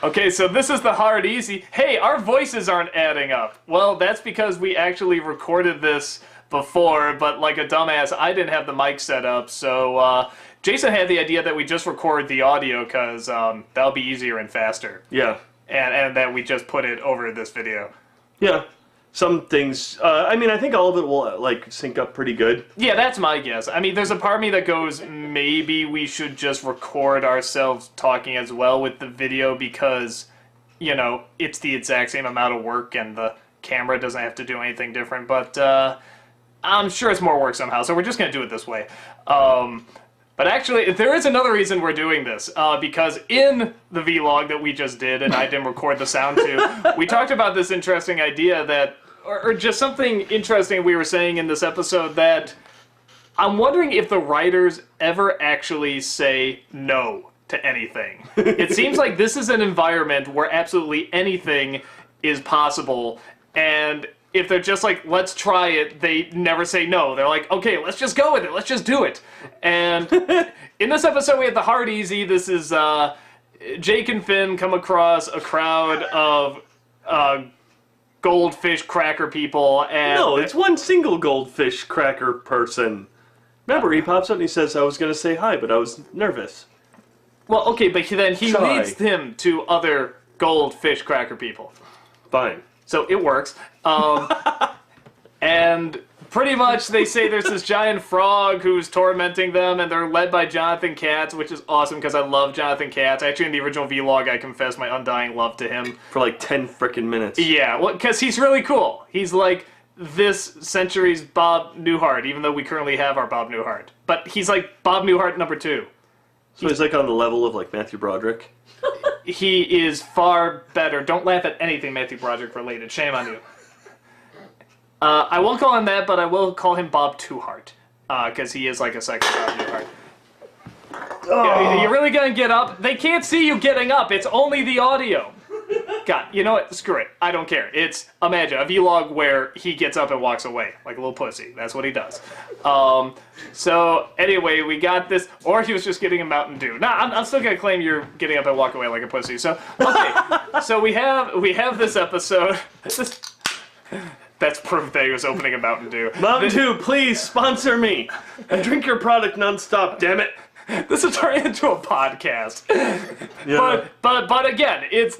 Okay, so this is the hard easy. Hey, our voices aren't adding up. Well, that's because we actually recorded this before, but like a dumbass, I didn't have the mic set up, so Jason had the idea that we just record the audio because that'll be easier and faster. Yeah. And that we just put it over this video. Yeah. Some things, I mean, I think all of it will, like, sync up pretty good. Yeah, that's my guess. I mean, there's a part of me that goes, maybe we should just record ourselves talking as well with the video because, you know, it's the exact same amount of work and the camera doesn't have to do anything different. But I'm sure it's more work somehow, so we're just going to do it this way. But actually, there is another reason we're doing this, because in the vlog that we just did, and I didn't record the sound to, we talked about this interesting idea that, or just something interesting we were saying in this episode that I'm wondering if the writers ever actually say no to anything. It seems like this is an environment where absolutely anything is possible, and if they're just like, let's try it, they never say no. They're like, okay, let's just go with it. Let's just do it. And in this episode, we have the hard easy. This is Jake and Finn come across a crowd of goldfish cracker people. And No, it's one single goldfish cracker person. Remember, he pops up and he says, I was going to say hi, but I was nervous. Well, okay, but then he Sorry. leads them to other goldfish cracker people. Fine. So it works. And pretty much they say there's this giant frog who's tormenting them, and they're led by Jonathan Katz, which is awesome because I love Jonathan Katz. Actually, in the original vlog, I confess my undying love to him. For like 10 frickin' minutes. Yeah, well, because he's really cool. He's like this century's Bob Newhart, even though we currently have our Bob Newhart. But he's like Bob Newhart #2. So he's like on the level of like Matthew Broderick. He is far better. Don't laugh at anything Matthew Broderick related. Shame on you. I won't call him that, but I will call him Bob Twoheart, because he is like a second Bob Newhart. Oh. You're really gonna get up? They can't see you getting up. It's only the audio. God, you know what? Screw it. I don't care. It's, imagine, a vlog where he gets up and walks away, like a little pussy. That's what he does. So, anyway, we got this, or he was just getting a Mountain Dew. Nah, I'm still gonna claim you're getting up and walk away like a pussy. So, okay. So we have this episode. That's proof that he was opening a Mountain Dew. Mountain Dew, please sponsor me. I drink your product nonstop, damn it. This is turning into a podcast. Yeah. But again, it's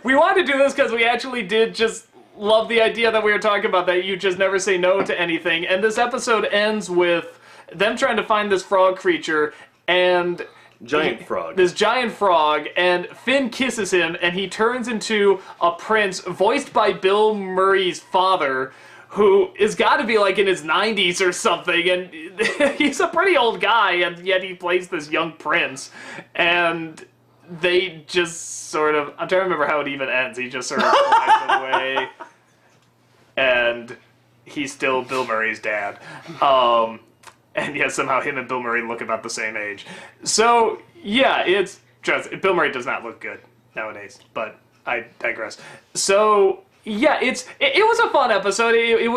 we wanted to do this because we actually did just love the idea that we were talking about, that you just never say no to anything. And this episode ends with them trying to find this frog creature and Giant frog. This giant frog, and Finn kisses him, and he turns into a prince voiced by Bill Murray's father, who is got to be like in his 90s or something, and he's a pretty old guy, and yet he plays this young prince, and they just sort of, I'm trying to remember how it even ends, he just sort of flies away, and he's still Bill Murray's dad. And yet somehow him and Bill Murray look about the same age. So, yeah, it's just, Bill Murray does not look good nowadays, but I digress. So, yeah, it was a fun episode. It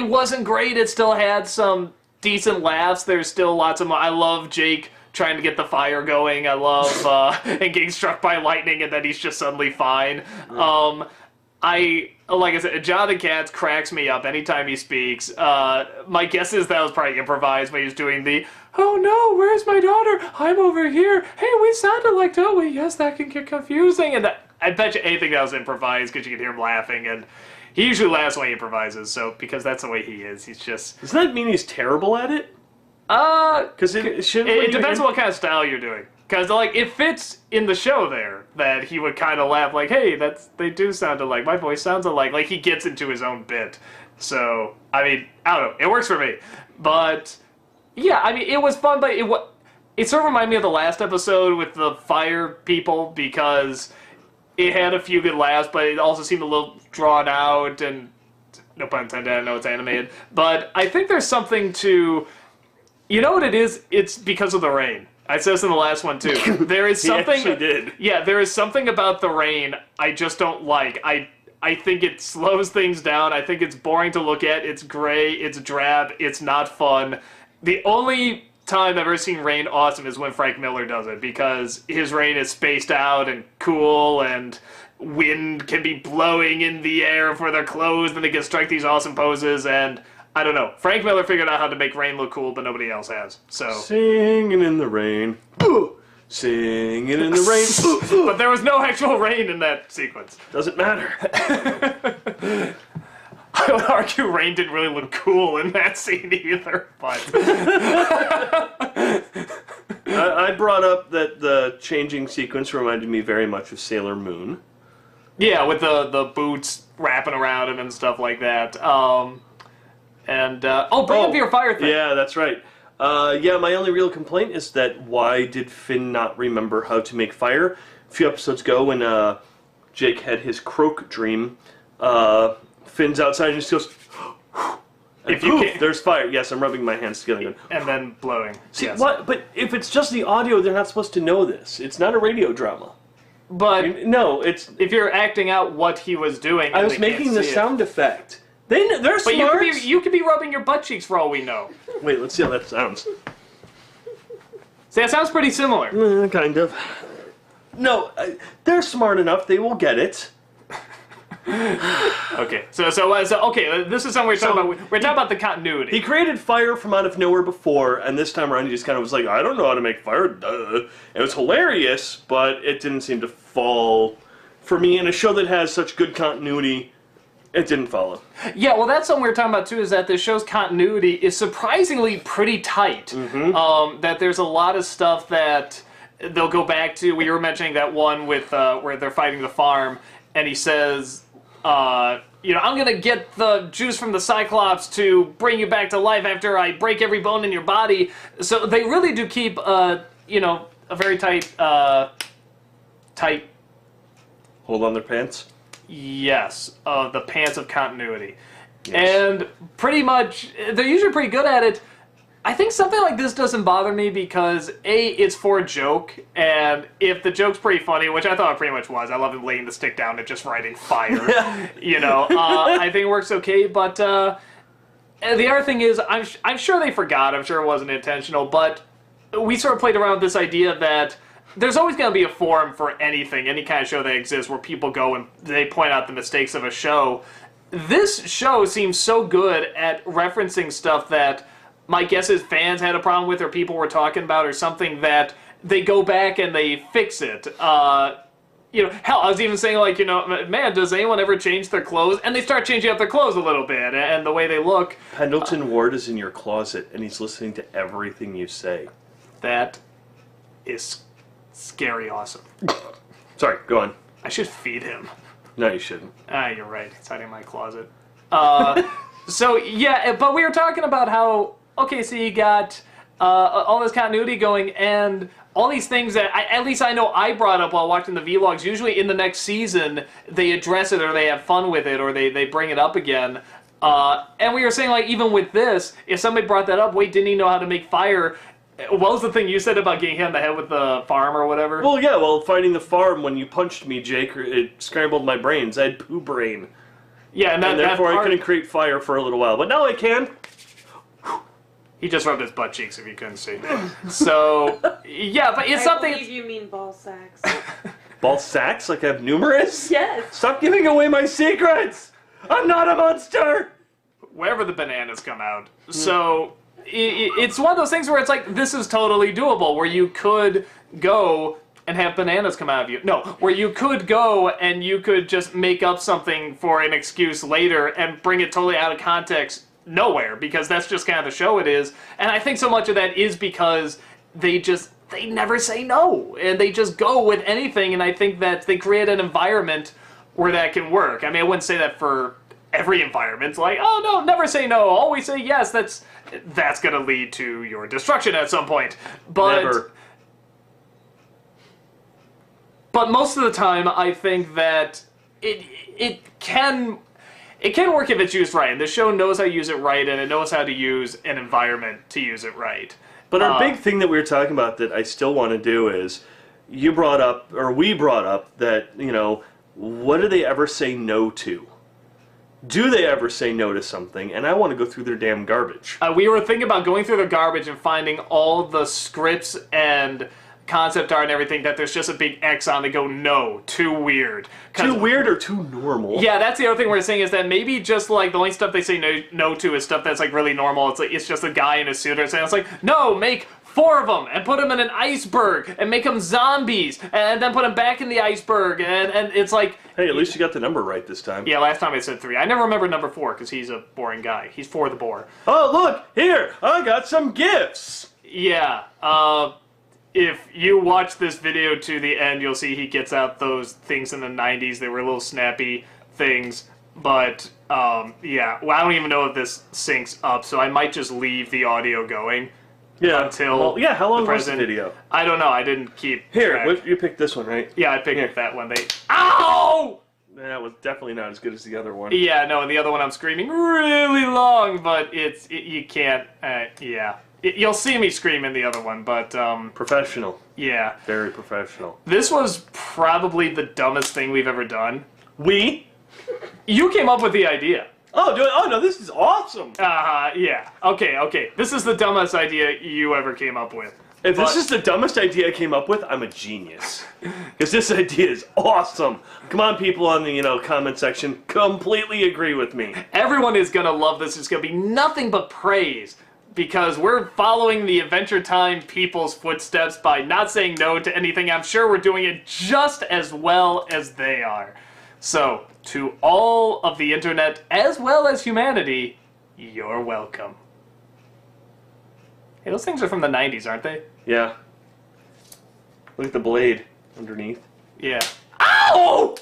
wasn't great. It still had some decent laughs. There's still lots of, I love Jake trying to get the fire going. I love, and getting struck by lightning and then he's just suddenly fine. Like I said, Jonathan Katz cracks me up anytime he speaks. My guess is that was probably improvised when he was doing the, oh no, where's my daughter? I'm over here. Hey, we sounded like, don't we? Yes, that can get confusing. And I bet you anything that was improvised because you can hear him laughing. And he usually laughs when he improvises, so because that's the way he is. He's just... Does that mean he's terrible at it? Because it depends on what kind of style you're doing. Because, like, it fits in the show there that he would kind of laugh like, hey, they do sound alike. My voice sounds alike. Like, he gets into his own bit. So, I mean, I don't know. It works for me. But, yeah, I mean, it was fun, but it sort of reminded me of the last episode with the fire people because it had a few good laughs, but it also seemed a little drawn out and, no pun intended, I know it's animated. But I think there's something to, you know what it is? It's because of the rain. I said this in the last one, too. There is something... He actually did. Yeah, there is something about the rain I just don't like. I think it slows things down. I think it's boring to look at. It's gray. It's drab. It's not fun. The only time I've ever seen rain awesome is when Frank Miller does it, because his rain is spaced out and cool, and wind can be blowing in the air before they're closed, and they can strike these awesome poses, and I don't know. Frank Miller figured out how to make rain look cool, but nobody else has. So Singing in the rain. Ooh. Singing in the rain. Ooh. But there was no actual rain in that sequence. Doesn't matter. I would argue rain didn't really look cool in that scene either, but... I brought up that the changing sequence reminded me very much of Sailor Moon. Yeah, with the boots wrapping around him and stuff like that. Bring up your fire thing. Yeah, that's right. Yeah, my only real complaint is that why did Finn not remember how to make fire? A few episodes ago when Jake had his croak dream, Finn's outside and just goes, and If you poof, can't- there's fire. Yes, I'm rubbing my hands together. And then blowing. See, Yes. what? But if it's just the audio, they're not supposed to know this. It's not a radio drama. But No, it's... if you're acting out what he was doing... I and was they can't making the see it- sound effect. They're But smart. you could be rubbing your butt cheeks for all we know. Wait, let's see how that sounds. See, that sounds pretty similar. Kind of. No, they're smart enough. They will get it. Okay, so okay, this is something we're talking about. We're talking about the continuity. He created fire from out of nowhere before, and this time around he just kind of was like, I don't know how to make fire, duh. It was hilarious, but it didn't seem to fall for me. In a show that has such good continuity, it didn't follow. Yeah, well, that's something we were talking about too. Is that the show's continuity is surprisingly pretty tight. That there's a lot of stuff that they'll go back to. We were mentioning that one with where they're fighting the farm, and he says, I'm gonna get the juice from the Cyclops to bring you back to life after I break every bone in your body. So they really do keep, a very tight, Hold on their pants. yes, the pants of continuity. Yes. And pretty much, they're usually pretty good at it. I think something like this doesn't bother me because, A, it's for a joke, and if the joke's pretty funny, which I thought it pretty much was, I love him laying the stick down and just writing fire, I think it works okay, but the other thing is, I'm sure they forgot, I'm sure it wasn't intentional, but we sort of played around with this idea that there's always going to be a forum for anything, any kind of show that exists, where people go and they point out the mistakes of a show. This show seems so good at referencing stuff that my guess is fans had a problem with or people were talking about or something that they go back and they fix it. Hell, I was even saying man, does anyone ever change their clothes? And they start changing up their clothes a little bit and the way they look. Pendleton Ward is in your closet, and he's listening to everything you say. That is scary awesome. Sorry, go on. I should feed him. No, you shouldn't. You're right. It's hiding in my closet. So, yeah, but we were talking about how, okay, so you got all this continuity going and all these things that, at least I know I brought up while watching the vlogs. Usually in the next season, they address it or they have fun with it or they bring it up again. And we were saying, even with this, if somebody brought that up, wait, didn't he know how to make fire? What was the thing you said about getting hit on the head with the farm or whatever? Well, yeah, fighting the farm when you punched me, Jake, it scrambled my brains. I had poo brain. Yeah, and Therefore I couldn't create fire for a little while. But now I can. He just rubbed his butt cheeks if you couldn't see. So, yeah, but it's something... I believe you mean ball sacks. Ball sacks? Like I have numerous? Yes. Stop giving away my secrets! I'm not a monster! Wherever the bananas come out. So... It's one of those things where it's like, this is totally doable, where you could go and have bananas come out of you. No, where you could go and you could just make up something for an excuse later and bring it totally out of context nowhere, because that's just kind of the show it is. And I think so much of that is because they never say no, and they just go with anything, and I think that they create an environment where that can work. I mean, I wouldn't say that for every environment. It's like, oh no, never say no, always say yes. That's going to lead to your destruction at some point. But Never. But most of the time, I think that it can work if it's used right. And the show knows how to use it right, and it knows how to use an environment to use it right. But our big thing that we were talking about that I still want to do is, we brought up that, what do they ever say no to? Do they ever say no to something? And I want to go through their damn garbage. We were thinking about going through the garbage and finding all the scripts and concept art and everything that there's just a big X on. They go, no, too weird. Too weird or too normal? Yeah, that's the other thing we're saying is that maybe just like the only stuff they say no to is stuff that's like really normal. It's like it's just a guy in a suit or something. It's like, no, make 4 of them and put them in an iceberg and make them zombies and then put them back in the iceberg and it's like. Hey, at least you got the number right this time. Yeah, last time I said 3. I never remember number 4 because he's a boring guy. He's for the bore. Oh, look! Here! I got some gifts! Yeah, if you watch this video to the end, you'll see he gets out those things in the 90s. They were little snappy things. But, yeah, well, I don't even know if this syncs up, so I might just leave the audio going. Yeah. Until well, yeah, how long the was the present. video? I don't know. I didn't keep Here, track. you picked this one, right? Yeah, I picked that one. Ow! That was definitely not as good as the other one. Yeah, no, and the other one I'm screaming really long, but you can't, yeah. You'll see me scream in the other one, but, Professional. yeah. Very professional. This was probably the dumbest thing we've ever done. We? You came up with the idea. Oh no, this is awesome! Yeah. Okay. This is the dumbest idea you ever came up with. If this is the dumbest idea I came up with, I'm a genius. Because this idea is awesome. Come on, people on the comment section, completely agree with me. Everyone is gonna love this. It's gonna be nothing but praise. Because we're following the Adventure Time people's footsteps by not saying no to anything. I'm sure we're doing it just as well as they are. So, to all of the internet, as well as humanity, you're welcome. Hey, those things are from the 90s, aren't they? Yeah. Look at the blade underneath. Yeah. Ow!